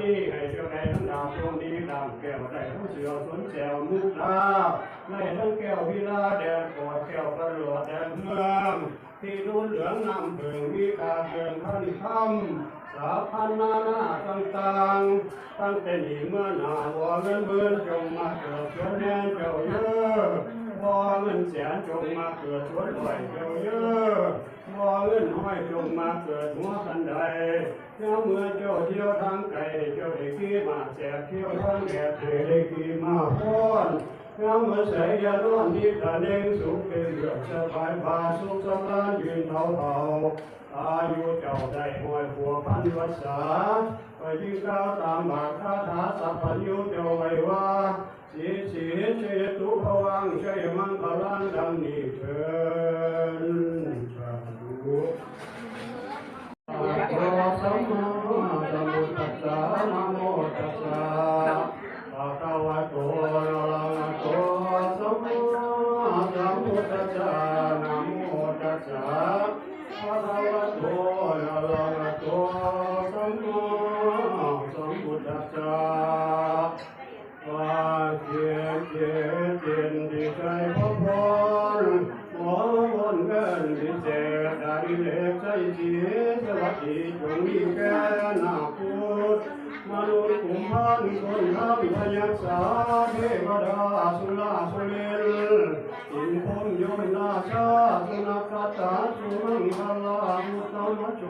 นี้ให้เจ้าใดทั้งดาวดวงนี้ดำแก้วได้ทั้งเสือสนแจวมุกดาได้ทั้งแก้วพิลาแดงกอดแก้วประหลอดแดงเมืองที่นุ่นเหลืองน้ำเพิงวิกาเกินพันคำสาพันนานาต่างๆตั้งแต่นี้เมื่อหนาวัวเงินเบินจงมาเกิดชวนแดนเจ้าเยอะวัวเงินแสนจงมาเกิดชวนไหวเจ้าเยอะวัวเงินห้อยจงมาเกิดหัวคันใดเจ้าเมื่อเจ้าเที่ยวทางไกลเจ้าได้ขี่มาแจกเที่ยวทางแดดได้ขี่มาพ้นเจ้าเมื่อใส่ยาร้อนที่ตะเน่งสุขเป็นเรื่องสบายพาสุขสบายยืนเท่าอายุเจ้าได้ห้อยผัวพันวัษาไปยิ่งก้าวตามบาคาถาสัพพัญญูเจ้าไว้ว่าสีสีเชตุภวังเชยมังคลังดังนี้เถิดสาธุสัมมาสัมพุทธัสสะนะโมตัสสะภะคะวะโตอะระหะโตสัมมาสัมพุทธัสสะนะโมตัสสะภะคะวะโตอะระหะโตสัมมาสัมพุทธัสสะว่าเจเจเจนดีใจพระพรหมอวนเงินดีเจดาริเล็กใจจีสวัสดีจงมีแก่นาพุทธมนุษย์กุมภานคนทำพยักษาเทวดาสุราสุเลนอินพงโยนาชาสุนัขตาสุมังคลามุตตมโจ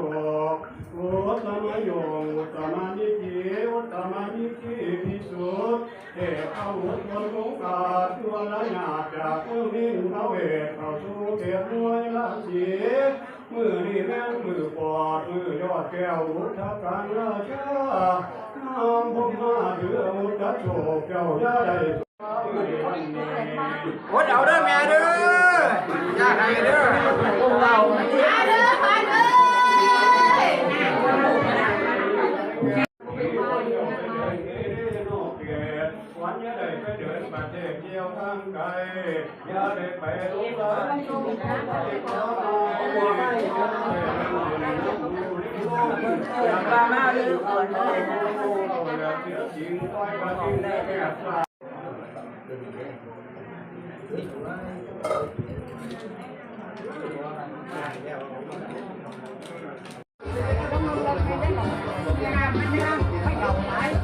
อุตตมโยอุตตมนิธิอุตตมนิธิพิสุทธิ์เทพบุตรคนของกาตัวละหยาจากเมืองนิ่งเขาเวทเข้าสู่เขตมวยละสีมือนี่แม่นมือปอดมือยอดแก้วมุทการราชาน้ำผมมาเถือมุทโชคเจ้าย่าใดโอ้เอาเด้อแม่เด้ออยากให้เด้อเราเด้อไปเด้อวันยาได้ไปเดินประเทศเที่ยวทางไกลยาได้ไปรู้ว่าชมไปขอไม่จะอยากลาหน้าดูก่อนเลยอยากเสียจริงต้อยว่าจริงได้แก่สาไม่เอาไม้